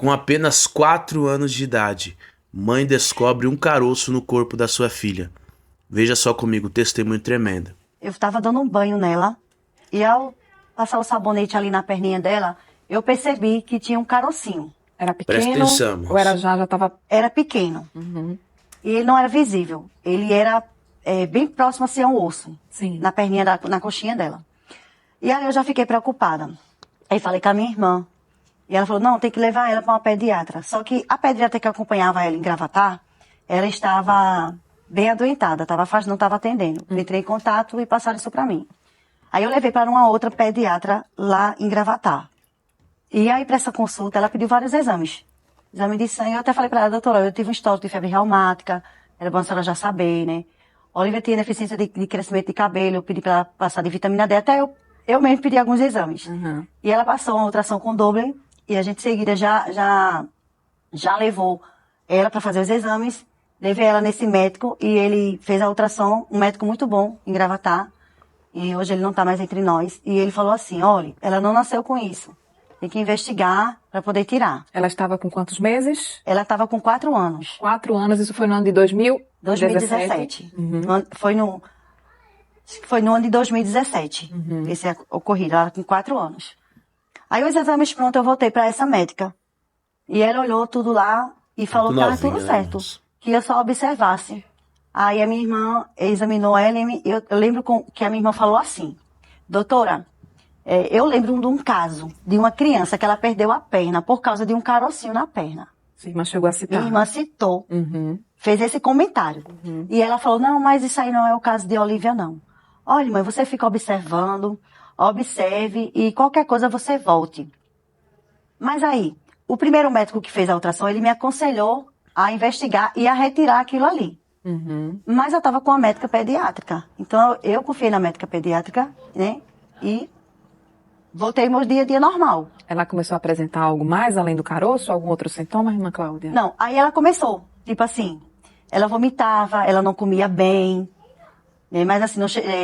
Com apenas 4 anos de idade, mãe descobre um caroço no corpo da sua filha. Veja só comigo, testemunho tremendo. Eu estava dando um banho nela e ao passar o sabonete ali na perninha dela, eu percebi que tinha um carocinho. Era Presta pequeno atenção, moço. ou era já estava... Era pequeno. E ele não era visível. Ele era bem próximo assim a um osso. Sim. Na perninha, na coxinha dela. E aí eu já fiquei preocupada. Aí falei com a minha irmã. E ela falou, não, tem que levar ela para uma pediatra. Só que a pediatra que acompanhava ela em Gravatá, ela estava bem adoentada, não estava atendendo. Entrei em contato e passaram isso para mim. Aí eu levei para uma outra pediatra lá em Gravatá. E aí, para essa consulta, ela pediu vários exames. Exame de sangue, eu até falei para ela, doutora, eu tive um histórico de febre reumática, era bom a senhora já saber, né? Olivia tinha deficiência de crescimento de cabelo, eu pedi para ela passar de vitamina D, até eu mesmo pedi alguns exames. E ela passou uma ultrassom com Doppler, e a gente em seguida já levou ela para fazer os exames, levei ela nesse médico, e ele fez a ultrassom, um médico muito bom, em Gravatá, e hoje ele não está mais entre nós, e ele falou assim, olha, ela não nasceu com isso. Tem que investigar para poder tirar. Ela estava com quantos meses? Ela estava com 4 anos. 4 anos, isso foi no ano de 2017? 2017. Foi no ano de 2017. Esse ocorrido, ela com 4 anos. Aí os exames prontos, eu voltei para essa médica. E ela olhou tudo lá e falou que estava tudo certo. Que eu só observasse. Aí a minha irmã examinou ela e eu lembro que a minha irmã falou assim, doutora, eu lembro de um caso de uma criança que ela perdeu a perna por causa de um carocinho na perna. Sua irmã chegou a citar. Minha irmã citou, fez esse comentário. E ela falou, não, mas isso aí não é o caso de Olivia, não. Olha, mãe, você fica observando, observe e qualquer coisa você volte. Mas aí, o primeiro médico que fez a ultrassom, ele me aconselhou a investigar e a retirar aquilo ali. Mas eu estava com a médica pediátrica. Então, eu confiei na médica pediátrica, né? E voltei meu dia a dia normal. Ela começou a apresentar algo mais além do caroço? Algum outro sintoma, irmã Cláudia? Não, aí ela começou. Tipo assim, ela vomitava, ela não comia bem. Né? Mas assim,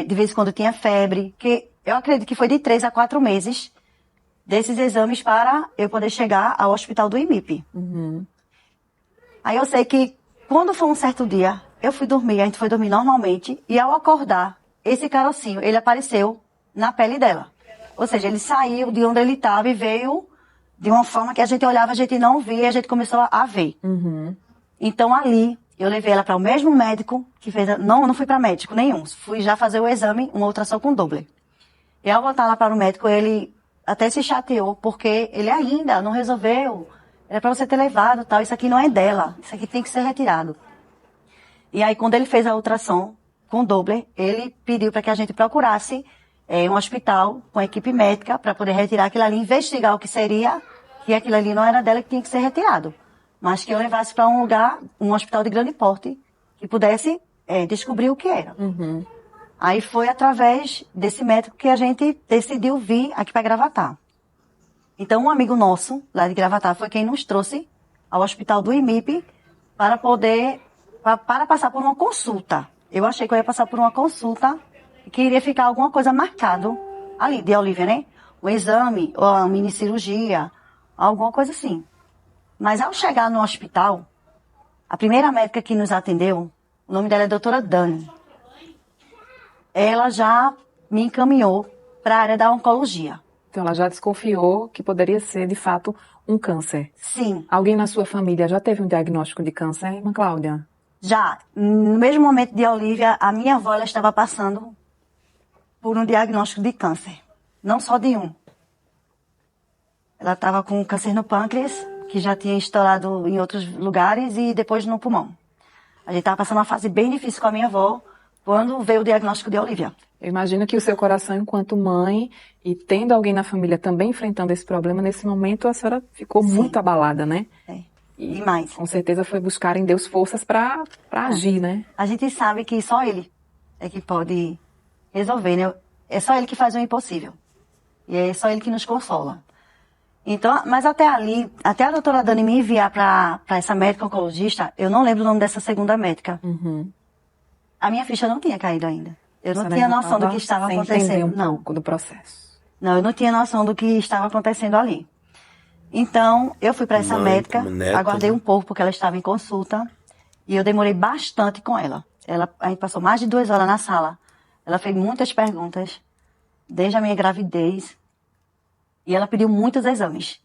de vez em quando tinha febre. Que eu acredito que foi de 3 a 4 meses desses exames para eu poder chegar ao hospital do IMIP. Aí eu sei que quando foi um certo dia, eu fui dormir, a gente foi dormir normalmente. E ao acordar, esse carocinho, ele apareceu na pele dela. Ou seja, ele saiu de onde ele estava e veio de uma forma que a gente olhava, a gente não via, e a gente começou a ver. Então, ali, eu levei ela para o mesmo médico que fez... Não fui para médico nenhum. Fui já fazer o exame, uma ultrassom com Doppler. E ao voltar lá para o médico, ele até se chateou, porque ele ainda não resolveu. Era para você ter levado, tal. Isso aqui não é dela. Isso aqui tem que ser retirado. E aí, quando ele fez a ultrassom com Doppler, ele pediu para que a gente procurasse um hospital com a equipe médica para poder retirar aquilo ali, investigar o que seria, que aquilo ali não era dela que tinha que ser retirado, mas que eu levasse para um lugar, um hospital de grande porte, que pudesse descobrir o que era. Aí foi através desse médico que a gente decidiu vir aqui para Gravatá. Então um amigo nosso, lá de Gravatá, foi quem nos trouxe ao hospital do IMIP para passar por uma consulta. Eu achei que eu ia passar por uma consulta que iria ficar alguma coisa marcado ali, de Olivia, né? Um exame, ou uma mini cirurgia, alguma coisa assim. Mas ao chegar no hospital, a primeira médica que nos atendeu, o nome dela é doutora Dani. Ela já me encaminhou para a área da oncologia. Então ela já desconfiou que poderia ser, de fato, um câncer. Sim. Alguém na sua família já teve um diagnóstico de câncer, irmã Cláudia? Já. No mesmo momento de Olivia, a minha avó ela estava passando por um diagnóstico de câncer. Não só de um. Ela estava com câncer no pâncreas, que já tinha estourado em outros lugares, e depois no pulmão. A gente estava passando uma fase bem difícil com a minha avó, quando veio o diagnóstico de Olivia. Eu imagino que o seu coração, enquanto mãe, e tendo alguém na família também enfrentando esse problema, nesse momento a senhora ficou muito abalada, né? E mais. Com certeza foi buscar em Deus forças para agir, né? A gente sabe que só Ele é que pode resolver, né? É só Ele que faz o impossível. E é só Ele que nos consola. Então, mas até ali, até a doutora Dani me enviar para essa médica oncologista, eu não lembro o nome dessa segunda médica. A minha ficha não tinha caído ainda. Eu não tinha noção do que estava acontecendo. Um pouco do processo. Não, eu não tinha noção do que estava acontecendo ali. Então, eu fui para essa Mãe, médica, como neta, aguardei né? um pouco porque ela estava em consulta e eu demorei bastante com ela. A gente passou mais de 2 horas na sala. Ela fez muitas perguntas, desde a minha gravidez, e ela pediu muitos exames.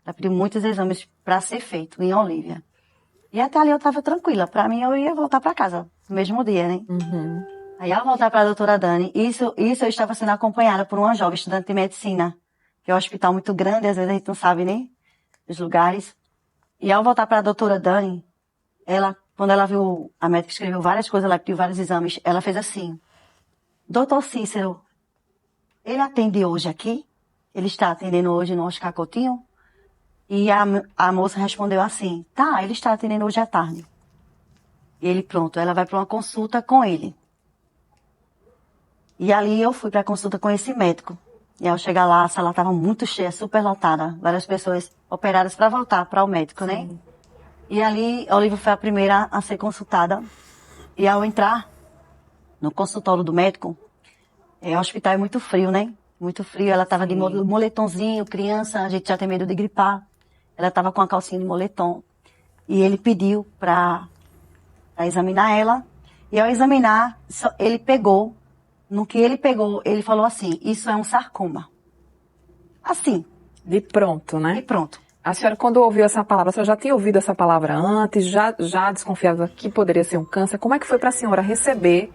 Ela pediu muitos exames para ser feito em Olívia. E até ali eu estava tranquila. Para mim, eu ia voltar para casa no mesmo dia, né? Aí, ao voltar para a doutora Dani, isso eu estava sendo acompanhada por uma jovem estudante de medicina, que é um hospital muito grande, às vezes a gente não sabe nem os lugares. E ao voltar para a doutora Dani, quando ela viu, a médica escreveu várias coisas, ela pediu vários exames, ela fez assim: Doutor Cícero, ele atende hoje aqui? Ele está atendendo hoje no Oscar Coutinho? E a moça respondeu assim: tá, ele está atendendo hoje à tarde. E ele, pronto, ela vai para uma consulta com ele. E ali eu fui para a consulta com esse médico. E ao chegar lá, a sala estava muito cheia, super lotada. Várias pessoas operadas para voltar para o médico, né? E ali, a Olívia foi a primeira a ser consultada. E ao entrar no consultório do médico, o hospital é muito frio, né? Muito frio. Ela estava de moletomzinho, criança, a gente já tem medo de gripar. Ela estava com a calcinha de moletom. E ele pediu para examinar ela. E ao examinar, ele pegou. No que ele pegou, ele falou assim: isso é um sarcoma. Assim. De pronto, E né? pronto. A senhora, quando ouviu essa palavra, a senhora já tinha ouvido essa palavra antes, já desconfiava que poderia ser um câncer. Como é que foi para a senhora receber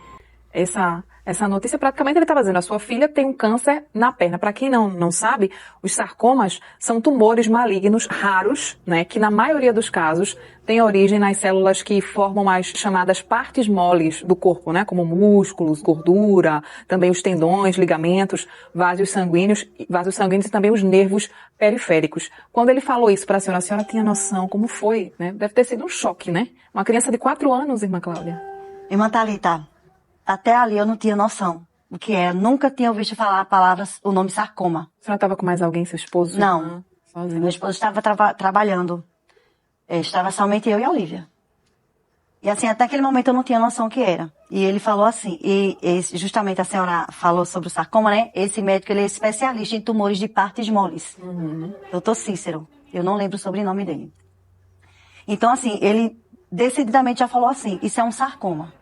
essa notícia? Praticamente ele estava dizendo: a sua filha tem um câncer na perna. Para quem não sabe, os sarcomas são tumores malignos raros, né, que na maioria dos casos têm origem nas células que formam as chamadas partes moles do corpo, né, como músculos, gordura, também os tendões, ligamentos, vasos sanguíneos e também os nervos periféricos. Quando ele falou isso para a senhora tinha noção como foi, né? Deve ter sido um choque, né? Uma criança de 4 anos, irmã Cláudia. Irmã Thalita, até ali eu não tinha noção do que era. Nunca tinha ouvido falar a palavra, o nome sarcoma. A senhora estava com mais alguém, seu esposo? Não. Sozinha. Meu esposo estava trabalhando. Estava somente eu e a Olívia. E assim, até aquele momento eu não tinha noção o que era. E ele falou assim, justamente a senhora falou sobre o sarcoma, né? Esse médico, ele é especialista em tumores de partes moles. Doutor Cícero. Eu não lembro o sobrenome dele. Então, assim, ele decididamente já falou assim: isso é um sarcoma.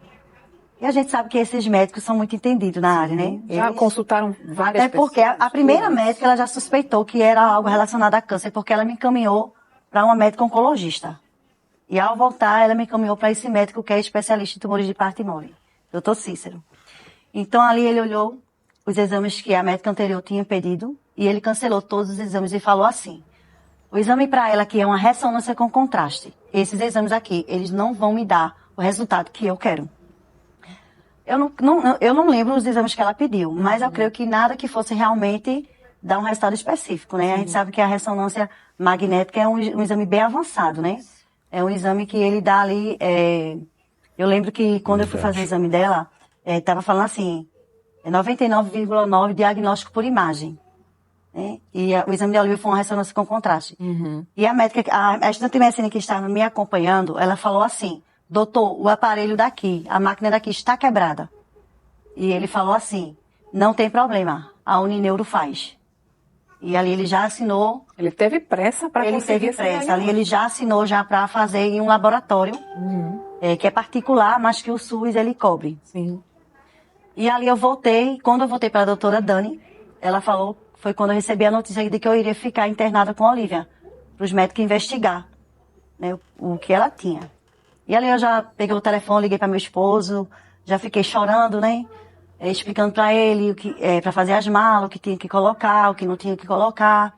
E a gente sabe que esses médicos são muito entendidos na área, né? Já consultaram várias Até porque pessoas. a primeira médica, ela já suspeitou que era algo relacionado a câncer, porque ela me encaminhou para uma médica oncologista. E ao voltar, ela me encaminhou para esse médico que é especialista em tumores de parte mole, doutor Cícero. Então, ali ele olhou os exames que a médica anterior tinha pedido e ele cancelou todos os exames e falou assim: o exame para ela aqui é uma ressonância com contraste. Esses exames aqui, eles não vão me dar o resultado que eu quero. Eu não lembro os exames que ela pediu, mas eu creio que nada que fosse realmente dar um resultado específico, né? A gente sabe que a ressonância magnética é um exame bem avançado, né? É um exame que ele dá ali... Eu lembro que quando eu fui fazer o exame dela, estava falando assim, 99,9 diagnóstico por imagem. Né? E o exame de Olívia foi uma ressonância com contraste. E a médica, a estudante de medicina que estava me acompanhando, ela falou assim: doutor, o aparelho daqui, a máquina daqui está quebrada. E ele falou assim: não tem problema, a Unineuro faz. E ali ele já assinou. Ele teve pressa para conseguir. Ele teve pressa. Ali ele já assinou já para fazer em um laboratório, que é particular, mas que o SUS ele cobre. Sim. E ali eu voltei, quando eu voltei para a doutora Dani, ela falou, foi quando eu recebi a notícia de que eu iria ficar internada com a Olívia, para os médicos investigar, né, o que ela tinha. E ali eu já peguei o telefone, liguei para meu esposo, já fiquei chorando, né? Explicando para ele para fazer as malas, o que tinha que colocar, o que não tinha que colocar.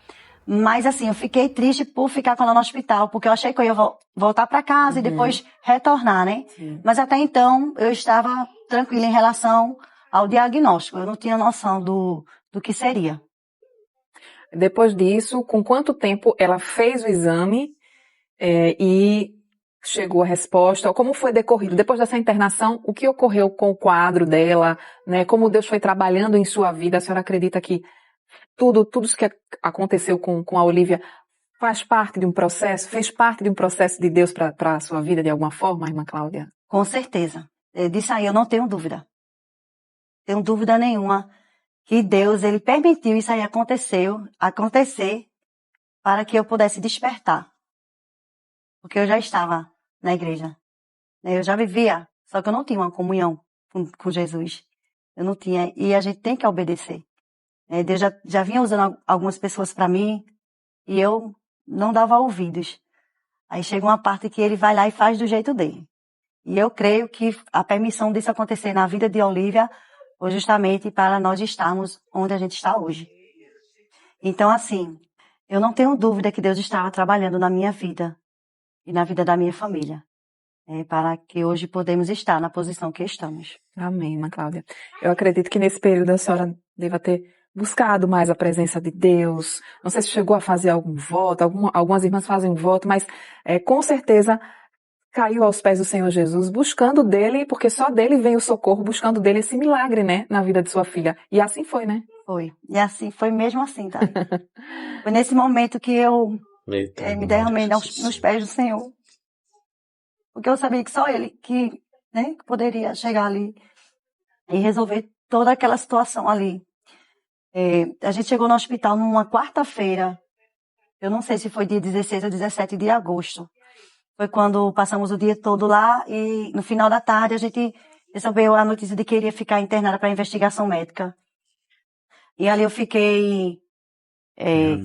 Mas assim, eu fiquei triste por ficar com ela no hospital, porque eu achei que eu ia voltar para casa e depois retornar, né? Mas até então eu estava tranquila em relação ao diagnóstico. Eu não tinha noção do que seria. Depois disso, com quanto tempo ela fez o exame e chegou a resposta? Como foi decorrido? Depois dessa internação, o que ocorreu com o quadro dela, né? Como Deus foi trabalhando em sua vida? A senhora acredita que tudo isso que aconteceu com a Olívia faz parte de um processo, fez parte de um processo de Deus para a sua vida de alguma forma, irmã Cláudia? Com certeza. Disso aí eu não tenho dúvida. Tenho dúvida nenhuma que Deus, ele permitiu isso aí acontecer para que eu pudesse despertar. Porque eu já estava na igreja, né? Eu já vivia, só que eu não tinha uma comunhão com Jesus. Eu não tinha, e a gente tem que obedecer. Deus já vinha usando algumas pessoas para mim, e eu não dava ouvidos. Aí chega uma parte que ele vai lá e faz do jeito dele. E eu creio que a permissão disso acontecer na vida de Olívia foi justamente para nós estarmos onde a gente está hoje. Então, assim, eu não tenho dúvida que Deus estava trabalhando na minha vida e na vida da minha família, para que hoje podemos estar na posição que estamos. Amém, Ana Cláudia. Eu acredito que nesse período a senhora deva ter buscado mais a presença de Deus. Não sei se chegou a fazer algum voto, algumas irmãs fazem um voto, mas com certeza caiu aos pés do Senhor Jesus, buscando dele, porque só dele vem o socorro, buscando dele esse milagre, né, na vida de sua filha. E assim foi, né? Foi. E assim, foi mesmo assim, tá? Foi nesse momento que eu me derramei nos pés do Senhor. Porque eu sabia que só Ele que poderia chegar ali e resolver toda aquela situação ali. A gente chegou no hospital numa quarta-feira. Eu não sei se foi dia 16 ou 17 de agosto. Foi quando passamos o dia todo lá e no final da tarde a gente recebeu a notícia de que iria ficar internada para investigação médica. E ali eu fiquei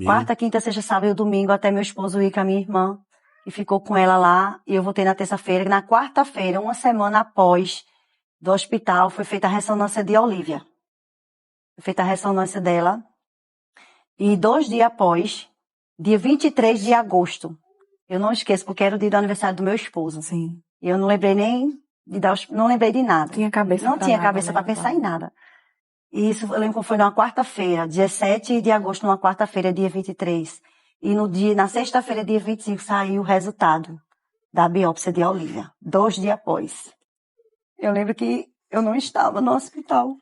quarta, quinta, sexta, sábado e domingo até meu esposo ir com a minha irmã. E ficou com ela lá, e eu voltei na terça-feira. Na quarta-feira, uma semana após do hospital, foi feita a ressonância de Olívia. Foi feita a ressonância dela. E 2 dias após, dia 23 de agosto, eu não esqueço, porque era o dia do aniversário do meu esposo. Sim. E eu não lembrei nem não lembrei de nada. Não tinha cabeça para pensar em nada. E isso, eu lembro que foi numa quarta-feira, 17 de agosto, numa quarta-feira, dia 23. E na sexta-feira, dia 25, saiu o resultado da biópsia de Olívia, 2 dias após. Eu lembro que eu não estava no hospital.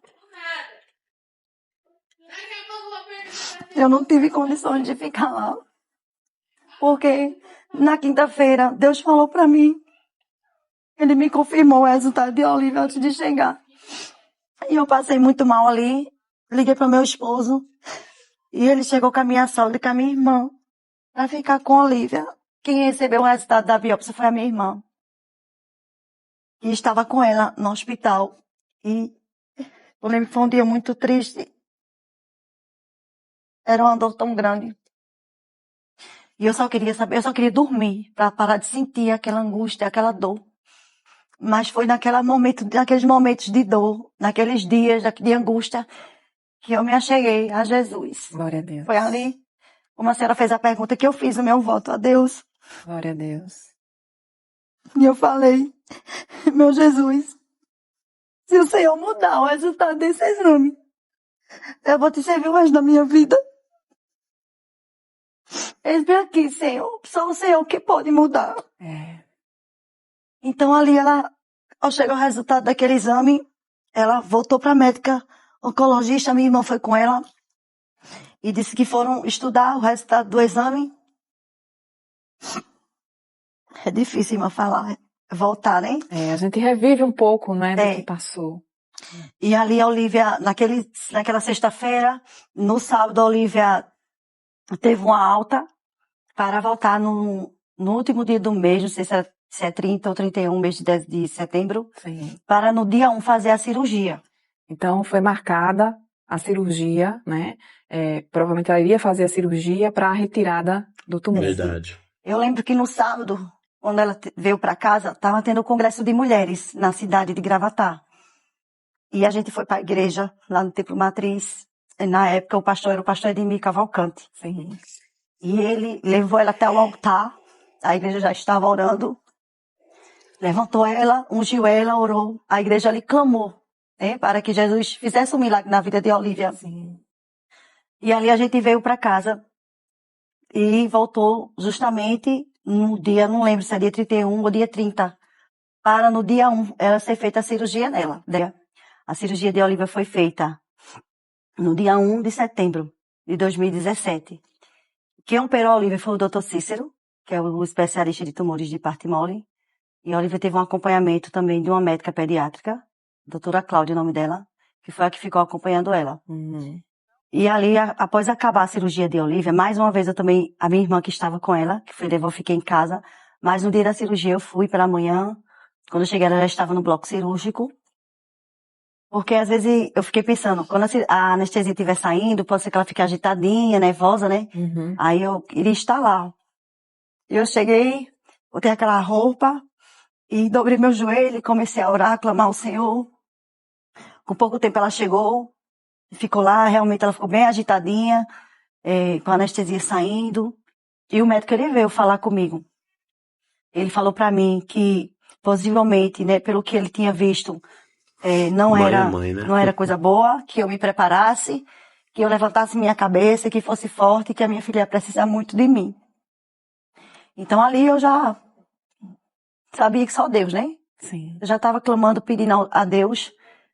Eu não tive condições de ficar lá. Porque na quinta-feira, Deus falou para mim. Ele me confirmou o resultado de Olívia antes de chegar. E eu passei muito mal ali. Liguei para meu esposo. E ele chegou com a minha sogra e com a minha irmã para ficar com a Olívia. Quem recebeu o resultado da biópsia foi a minha irmã. E estava com ela no hospital. E eu lembro que foi um dia muito triste. Era uma dor tão grande. E eu só queria dormir para parar de sentir aquela angústia, aquela dor. Mas foi naqueles momentos de dor, naqueles dias de angústia, que eu me acheguei a Jesus. Glória a Deus. Foi ali, como a senhora fez a pergunta, que eu fiz o meu voto a Deus. Glória a Deus. E eu falei, meu Jesus, se o Senhor mudar o resultado desse exame, eu vou te servir o resto da minha vida. Eis-me aqui, Senhor, só o Senhor que pode mudar. Então ali ao chegar o resultado daquele exame, ela voltou para a médica oncologista, minha irmã foi com ela e disse que foram estudar o resultado do exame. É difícil, irmã, falar, voltar, né? A gente revive um pouco, né, do que passou. E ali a Olívia, naquela sexta-feira, no sábado, a Olívia teve uma alta para voltar no último dia do mês, não sei se é 30 ou 31, mês de setembro, Sim. para no dia 1 fazer a cirurgia. Então foi marcada a cirurgia, né? Provavelmente ela iria fazer a cirurgia para a retirada do tumor. Verdade. Eu lembro que no sábado, quando ela veio para casa, estava tendo o congresso de mulheres na cidade de Gravatá. E a gente foi para a igreja, lá no Templo Matriz. E na época o pastor era o pastor Edmir Cavalcante. Sim. E ele levou ela até o altar. A igreja já estava orando. Levantou ela, ungiu ela, orou. A igreja ali clamou, para que Jesus fizesse um milagre na vida de Olívia. Sim. E ali a gente veio para casa e voltou justamente no dia, não lembro se é dia 31 ou dia 30, para no dia 1 ela ser feita a cirurgia nela. A cirurgia de Olívia foi feita no dia 1 de setembro de 2017. Quem operou a Olívia foi o Dr. Cícero, que é o especialista de tumores de parte mole. E a Olívia teve um acompanhamento também de uma médica pediátrica, doutora Cláudia, o nome dela, que foi a que ficou acompanhando ela. Uhum. E ali, após acabar a cirurgia de Olivia, mais uma vez eu também, a minha irmã que estava com ela, que foi levar, eu fiquei em casa, mas no dia da cirurgia eu fui pela manhã, quando eu cheguei ela já estava no bloco cirúrgico, porque às vezes eu fiquei pensando, quando a anestesia estiver saindo, pode ser que ela fique agitadinha, nervosa, né? Uhum. Aí eu queria estar lá. E eu cheguei, botei aquela roupa e dobrei meu joelho e comecei a orar, clamar ao Senhor. Com pouco tempo ela chegou, ficou lá, realmente ela ficou bem agitadinha, com a anestesia saindo. E o médico, ele veio falar comigo. Ele falou pra mim que, possivelmente, né, pelo que ele tinha visto, não Mãe é era, mãe, né? não era coisa boa, que eu me preparasse, que eu levantasse minha cabeça, que fosse forte, que a minha filha ia precisar muito de mim. Então ali eu já sabia que só Deus, né? Sim. Eu já estava clamando, pedindo a Deus,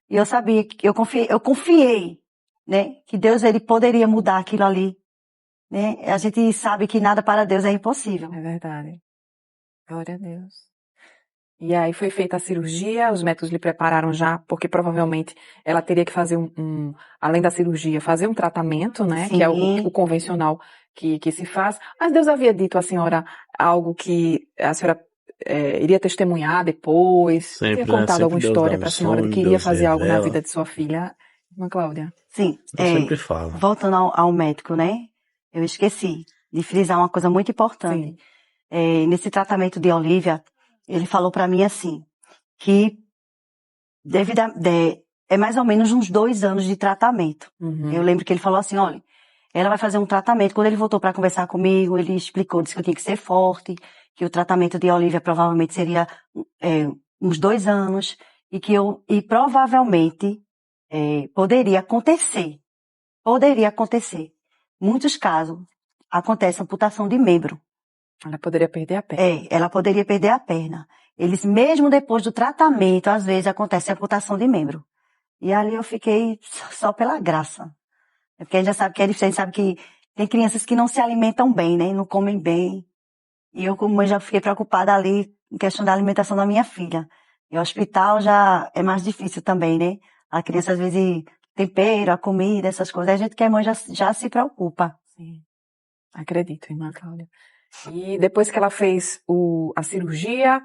e eu sabia que eu confiei, né, que Deus ele poderia mudar aquilo ali, né? A gente sabe que nada para Deus é impossível. É verdade. Glória a Deus. E aí foi feita a cirurgia, os médicos lhe prepararam já, porque provavelmente ela teria que fazer além da cirurgia, fazer um tratamento, né? Sim. Que é o convencional que se faz. Mas Deus havia dito à senhora algo que a senhora iria testemunhar depois. Sempre, Tinha né? contado Sempre alguma Deus história dá um para a senhora de sonho, que iria Deus fazer algo na revela. vida de sua filha, irmã Cláudia? Sim, Eu sempre falo. voltando ao médico, né? Eu esqueci de frisar uma coisa muito importante. Sim. Nesse tratamento de Olivia, ele falou para mim assim, que é mais ou menos uns 2 anos de tratamento. Uhum. Eu lembro que ele falou assim, olha, ela vai fazer um tratamento. Quando ele voltou para conversar comigo, ele explicou, disse que eu tinha que ser forte, que o tratamento de Olivia provavelmente seria uns 2 anos, e provavelmente poderia acontecer. Muitos casos acontece amputação de membro. Ela poderia perder a perna. Ela poderia perder a perna. Eles, mesmo depois do tratamento, às vezes acontece amputação de membro. E ali eu fiquei só pela graça. Porque a gente já sabe que é diferente, sabe que tem crianças que não se alimentam bem, né? Não comem bem. E eu, como mãe, já fiquei preocupada ali em questão da alimentação da minha filha. E o hospital já é mais difícil também, né? A criança, às vezes, tempero, a comida, essas coisas. A gente que é mãe já se preocupa. Sim. Acredito, irmã Cláudia. E depois que ela fez a cirurgia,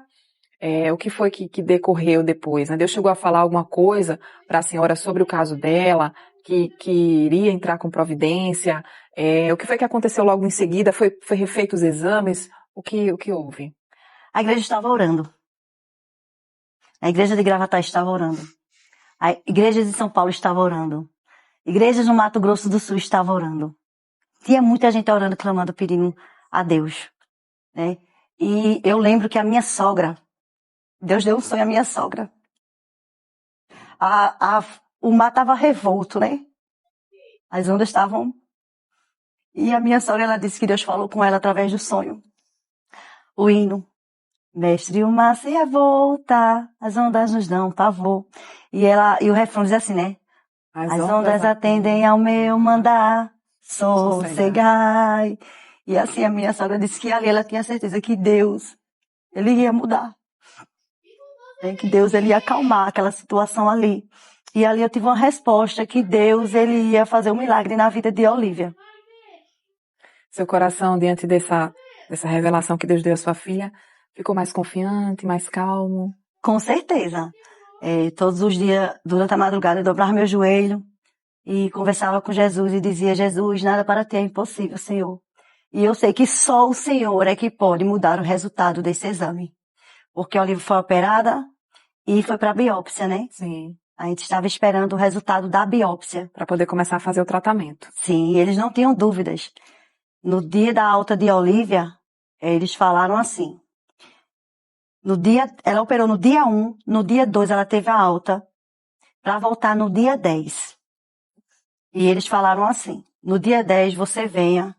o que foi que decorreu depois, né? Deus chegou a falar alguma coisa para a senhora sobre o caso dela, que iria entrar com providência? O que foi que aconteceu logo em seguida? Foi refeito os exames? O que houve? A igreja estava orando. A igreja de Gravatá estava orando. A igreja de São Paulo estava orando. Igrejas no Mato Grosso do Sul estava orando. Tinha muita gente orando, clamando, pedindo a Deus, né? E eu lembro que a minha sogra, Deus deu um sonho à minha sogra. O mar estava revolto, né? As ondas estavam... E a minha sogra, ela disse que Deus falou com ela através do sonho. O hino. Mestre, o mar se revolta, as ondas nos dão pavor. E o refrão diz assim, né? As ondas atendem ao meu mandar, sossegai. E assim a minha sogra disse que ali ela tinha certeza que Deus, ele ia mudar. Que Deus, ele ia acalmar aquela situação ali. E ali eu tive uma resposta que Deus, ele ia fazer um milagre na vida de Olivia. Seu coração, diante dessa revelação que Deus deu à sua filha, ficou mais confiante, mais calmo? Com certeza. Todos os dias, durante a madrugada, eu dobrava meu joelho e conversava com Jesus e dizia, Jesus, nada para ti é impossível, Senhor. E eu sei que só o Senhor é que pode mudar o resultado desse exame. Porque a Olivia foi operada e foi para a biópsia, né? Sim. A gente estava esperando o resultado da biópsia. Para poder começar a fazer o tratamento. Sim, eles não tinham dúvidas. No dia da alta de Olivia, eles falaram assim. Ela operou no dia 1, no dia 2 ela teve a alta, para voltar no dia 10. E eles falaram assim, no dia 10 você venha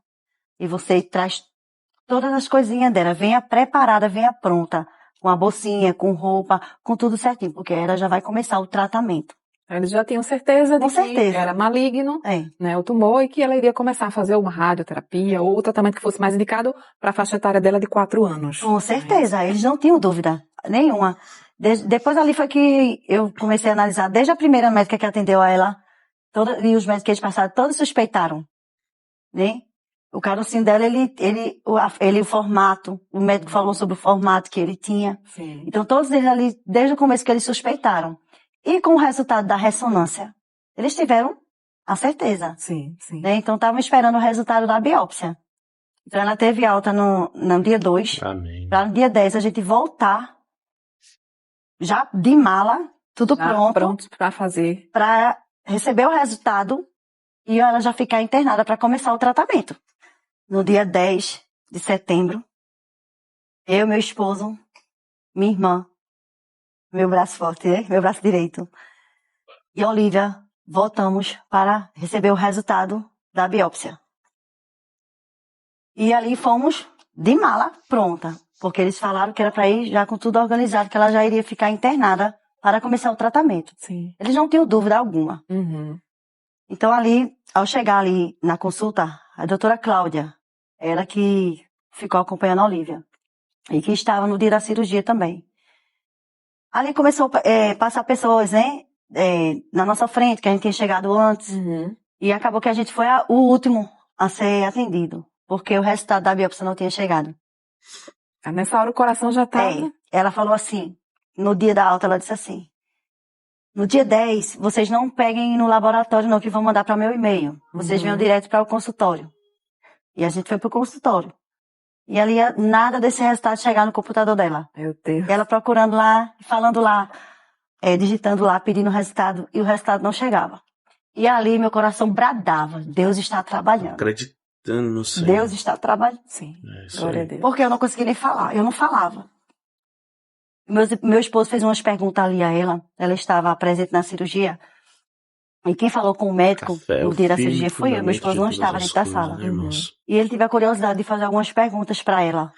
e você traz todas as coisinhas dela, venha preparada, venha pronta, com a bolsinha, com roupa, com tudo certinho, porque ela já vai começar o tratamento. Eles já tinham certeza de Com certeza. que era maligno, né, o tumor, e que ela iria começar a fazer uma radioterapia ou o tratamento que fosse mais indicado para a faixa etária dela de 4 anos. Com certeza, eles não tinham dúvida nenhuma. Depois ali foi que eu comecei a analisar, desde a primeira médica que atendeu a ela, e os médicos que eles passaram, todos suspeitaram, né? O carocinho dela, o formato, o médico falou sobre o formato que ele tinha. Sim. Então, todos eles ali, desde o começo que eles suspeitaram. E com o resultado da ressonância, eles tiveram a certeza, Sim, sim. né? Então, estavam esperando o resultado da biópsia. Então, ela teve alta no dia 2, Amém. para no dia 10 a gente voltar, já de mala, tudo Já pronto, para fazer. para receber o resultado e ela já ficar internada para começar o tratamento. No dia 10 de setembro, eu, meu esposo, minha irmã, meu braço forte, né? Meu braço direito, e a Olivia, voltamos para receber o resultado da biópsia. E ali fomos de mala pronta, porque eles falaram que era para ir já com tudo organizado, que ela já iria ficar internada para começar o tratamento. Sim. Eles não tinham dúvida alguma. Uhum. Então ali, ao chegar ali na consulta, a doutora Cláudia, ela que ficou acompanhando a Olivia, e que estava no dia da cirurgia também. Ali começou a passar pessoas, né, na nossa frente, que a gente tinha chegado antes, Uhum. e acabou que a gente foi o último a ser atendido, porque o resultado da biópsia não tinha chegado. Nessa hora o coração já estava... Ela falou assim, no dia da alta, ela disse assim, no dia 10, vocês não peguem no laboratório não, que vão mandar para meu e-mail. Vocês venham direto para o consultório. E a gente foi pro consultório. E ali nada desse resultado chegar no computador dela. Meu Deus. Ela procurando lá, falando lá, digitando lá, pedindo o resultado, e o resultado não chegava. E ali meu coração bradava, Deus está trabalhando. Acreditando no Senhor. Deus está trabalhando. Sim. Isso Glória aí. a Deus. Porque eu não conseguia nem falar, eu não falava. Meu esposo fez umas perguntas ali a ela, ela estava presente na cirurgia, e quem falou com o médico Café, no o dia da filho cirurgia foi eu, meu fundamento esposo de não todas estava as dentro da coisas, sala. né, irmãos? E ele teve a curiosidade de fazer algumas perguntas para ela,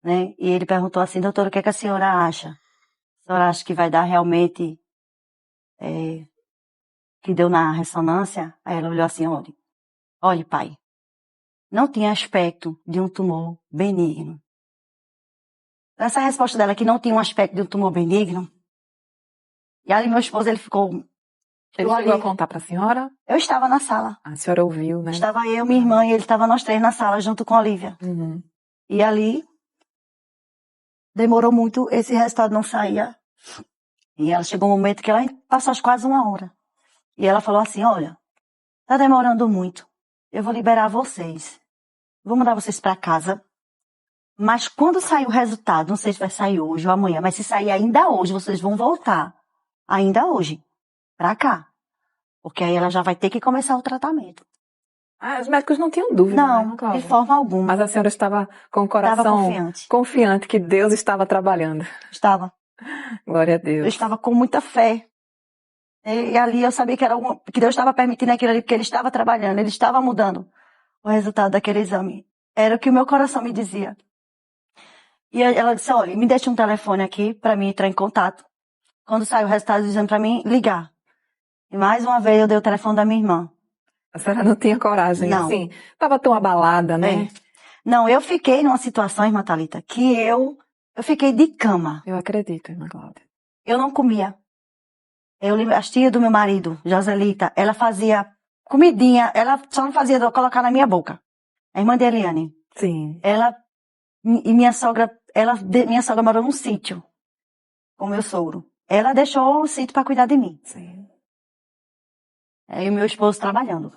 né? E ele perguntou assim, doutora, o que é que a senhora acha? A senhora acha que vai dar realmente que deu na ressonância? Aí ela olhou assim, olhe pai, não tinha aspecto de um tumor benigno. Essa resposta dela, que não tinha um aspecto de um tumor benigno, e ali meu esposo, ele ficou... Ele chegou a contar para a senhora? Eu estava na sala. A senhora ouviu, né? Estava eu, minha irmã, e ele estava nós três na sala, junto com a Olivia. Uhum. E ali, demorou muito, esse resultado não saía. E ela chegou um momento que ela passou quase 1 hora. E ela falou assim, olha, tá demorando muito. Eu vou liberar vocês. Vou mandar vocês para casa. Mas quando sair o resultado, não sei se vai sair hoje ou amanhã, mas se sair ainda hoje, vocês vão voltar. Ainda hoje. Pra cá. Porque aí ela já vai ter que começar o tratamento. Os médicos não tinham dúvida, Não, né, Cláudia? de forma alguma. Mas a senhora estava com o coração confiante que Deus estava trabalhando. Estava. Glória a Deus. Eu estava com muita fé. E ali eu sabia que Deus estava permitindo aquilo ali, porque Ele estava trabalhando, Ele estava mudando o resultado daquele exame. Era o que o meu coração me dizia. E ela disse, olha, me deixa um telefone aqui para mim entrar em contato. Quando sair o resultado do exame para mim, ligar. E mais uma vez eu dei o telefone da minha irmã. A senhora não tinha coragem, não. Assim, estava tão abalada, né? Não, eu fiquei numa situação, irmã Thalita, que eu fiquei de cama. Eu acredito, irmã Cláudia. Eu não comia. As tias do meu marido, Joselita, ela fazia comidinha, ela só não fazia eu colocar na minha boca. A irmã de Eliane. Sim. Minha sogra morou num sítio com meu sogro. Ela deixou o sítio para cuidar de mim. Sim. E o meu esposo trabalhando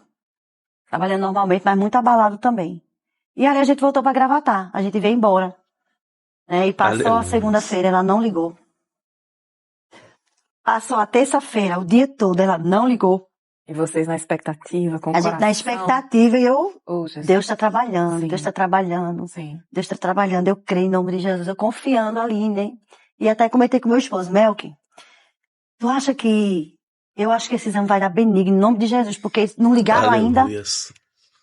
normalmente, mas muito abalado também. E aí a gente voltou para Gravatá, a gente veio embora. E passou a segunda-feira, ela não ligou. Passou a terça-feira, o dia todo, ela não ligou. E vocês na expectativa, com o A gente na expectativa e Deus está trabalhando, Sim. Deus está trabalhando. Sim. Deus está trabalhando, eu creio em nome de Jesus, eu confiando ali, né? E até comentei com meu esposo, Melk, tu acha que... Eu acho que esse exame vai dar benigno, em nome de Jesus, porque não ligaram ainda.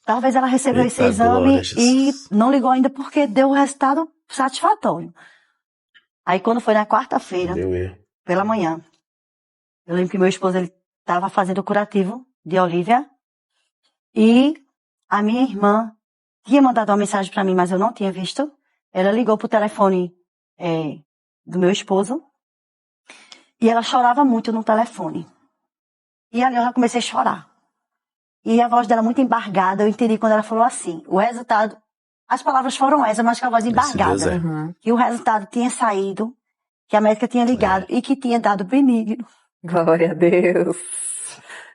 Talvez ela recebeu esse exame e não ligou ainda porque deu o resultado satisfatório. Aí quando foi na quarta-feira, pela manhã, eu lembro que meu esposo, ele estava fazendo o curativo de Olivia e a minha irmã tinha mandado uma mensagem para mim, mas eu não tinha visto. Ela ligou pro telefone do meu esposo e ela chorava muito no telefone. E ali eu já comecei a chorar. E a voz dela muito embargada, eu entendi quando ela falou assim, o resultado, as palavras foram essas, mas com a voz Deus embargada. é. Uhum. Que o resultado tinha saído, que a médica tinha ligado e que tinha dado benigno. Glória a Deus.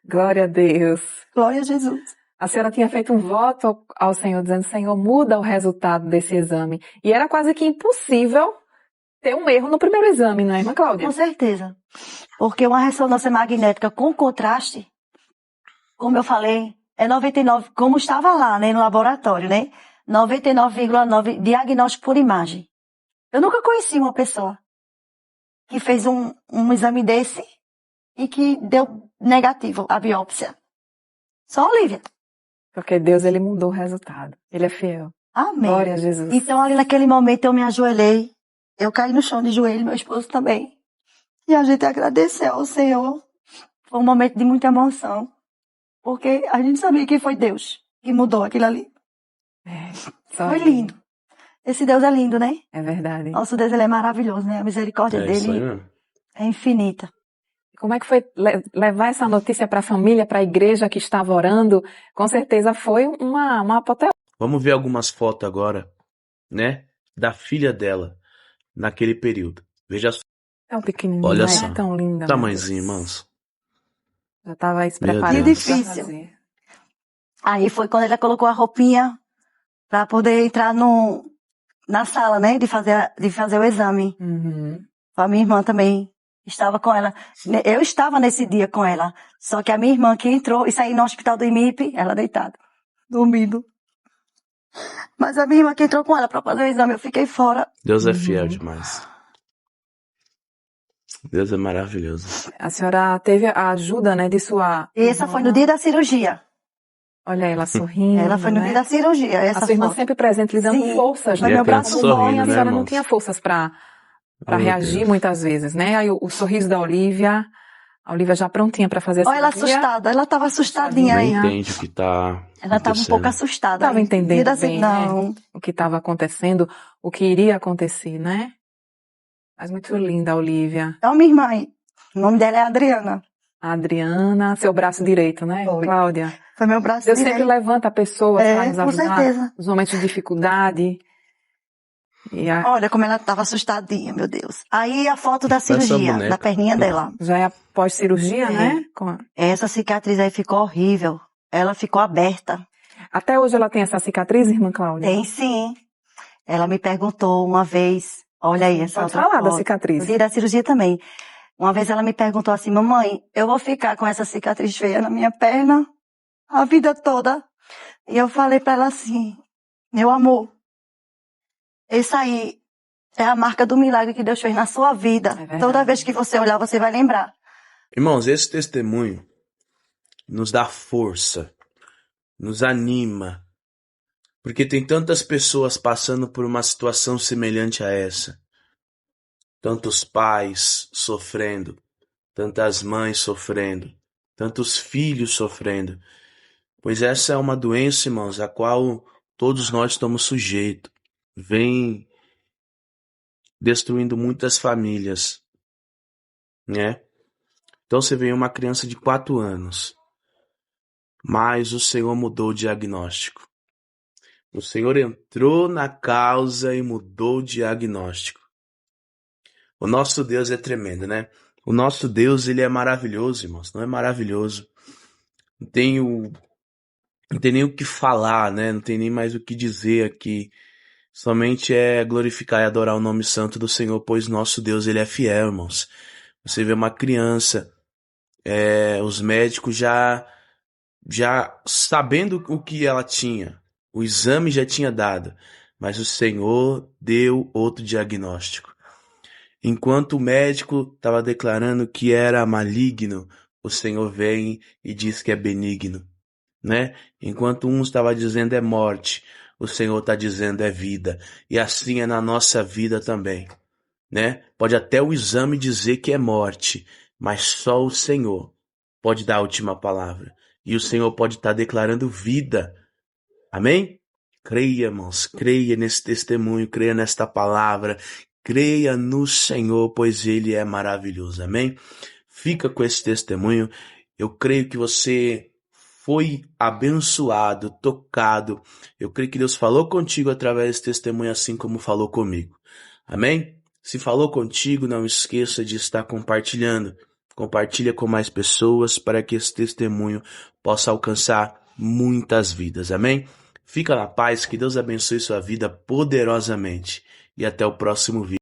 Glória a Deus. Glória a Jesus. A senhora tinha feito um voto ao Senhor, dizendo, Senhor, muda o resultado desse exame. E era quase que impossível ter um erro no primeiro exame, não é, irmã Cláudia? Com certeza. Porque uma ressonância magnética com contraste, como eu falei, é 99, como estava lá, né, no laboratório, né? 99,9 diagnóstico por imagem. Eu nunca conheci uma pessoa que fez um exame desse e que deu negativo a biópsia. Só a Olivia. Porque Deus, ele mudou o resultado. Ele é fiel. Amém. Glória a Jesus. Então, ali naquele momento, eu me ajoelhei. Eu caí no chão de joelho, meu esposo também. E a gente agradeceu ao Senhor. Foi um momento de muita emoção. Porque a gente sabia que foi Deus que mudou aquilo ali. Só Foi ele. lindo. Esse Deus é lindo, né? É verdade. Nosso Deus, ele é maravilhoso, né? A misericórdia É isso aí dele mesmo. é infinita. Como é que foi levar essa notícia para a família, para a igreja que estava orando? Com certeza foi uma apoteose. Vamos ver algumas fotos agora, né? Da filha dela, naquele período. Veja só. Tão pequenininha, Olha né? só. Tão linda. meu Tamanhozinho, Deus. irmãos. Já estava aí se Meu preparando Deus. para Difícil. fazer. Aí foi quando ela colocou a roupinha pra poder entrar na sala, né? De fazer o exame. Uhum. A minha irmã também estava com ela. Eu estava nesse dia com ela. Só que a minha irmã que entrou e saiu no hospital do IMIP, ela deitada, dormindo. Mas a minha irmã que entrou com ela para fazer o exame, eu fiquei fora. Deus é fiel demais. Deus é maravilhoso. A senhora teve a ajuda, né, de sua E essa foi no dia da cirurgia. Olha ela sorrindo, Ela foi no né? dia da cirurgia, A essa sua irmã foto. sempre presente, lhe dando Sim. forças, Foi né? meu Porque braço como mãe, sorrindo, a né, senhora não irmãos? tinha forças para Meu reagir Deus. muitas vezes, né? Aí o sorriso da Olivia, a Olivia já prontinha para fazer a Olha ela cirurgia. assustada, ela estava assustadinha Nem aí. entende o que tá Ela estava um pouco acontecendo. assustada. Estava aí. entendendo Dia da bem, Não. o que estava acontecendo, o que iria acontecer, né? Mas muito linda a Olivia. É uma irmã aí. O nome dela é Adriana. A Adriana, seu braço direito, né, Foi. Cláudia? Foi meu braço Deus direito. sempre levanta pessoas para nos com ajudar certeza. nos momentos de dificuldade. E Olha como ela estava assustadinha, meu Deus. Aí a foto da Essa cirurgia, boneca. da perninha dela. já é após cirurgia, É. né? Essa cicatriz aí ficou horrível. Ela ficou aberta. Até hoje ela tem essa cicatriz, irmã Cláudia? Tem sim. Ela me perguntou uma vez, olha aí essa Pode outra falar da foto. cicatriz. No dia da cirurgia também. Uma vez ela me perguntou assim, mamãe, eu vou ficar com essa cicatriz feia na minha perna a vida toda? E eu falei pra ela assim, meu amor, esse aí é a marca do milagre que Deus fez na sua vida. verdade. Toda vez que você olhar, você vai lembrar. Irmãos, esse testemunho nos dá força, nos anima, porque tem tantas pessoas passando por uma situação semelhante a essa. Tantos pais sofrendo, tantas mães sofrendo, tantos filhos sofrendo. Pois essa é uma doença, irmãos, a qual todos nós estamos sujeitos. Vem destruindo muitas famílias, né? Então você vê uma criança de 4 anos, mas o Senhor mudou o diagnóstico. O Senhor entrou na causa e mudou o diagnóstico. O nosso Deus é tremendo, né? O nosso Deus, ele é maravilhoso, irmãos. Não é maravilhoso? Não tem nem o que falar, né? Não tem nem mais o que dizer aqui. Somente é glorificar e adorar o nome santo do Senhor, pois nosso Deus, ele é fiel, irmãos. Você vê uma criança, os médicos já sabendo o que ela tinha, o exame já tinha dado, mas o Senhor deu outro diagnóstico. Enquanto o médico estava declarando que era maligno, o Senhor vem e diz que é benigno, né? Enquanto um estava dizendo é morte, o Senhor está dizendo é vida. E assim é na nossa vida também, né? Pode até o exame dizer que é morte, mas só o Senhor pode dar a última palavra. E o Senhor pode estar declarando vida. Amém? Creia, irmãos, creia nesse testemunho, creia nesta palavra, creia no Senhor, pois Ele é maravilhoso. Amém? Fica com esse testemunho. Eu creio que você foi abençoado, tocado. Eu creio que Deus falou contigo através desse testemunho, assim como falou comigo. Amém? Se falou contigo, não esqueça de estar compartilhando. Compartilha com mais pessoas para que esse testemunho possa alcançar muitas vidas. Amém? Fica na paz, que Deus abençoe sua vida poderosamente. E até o próximo vídeo.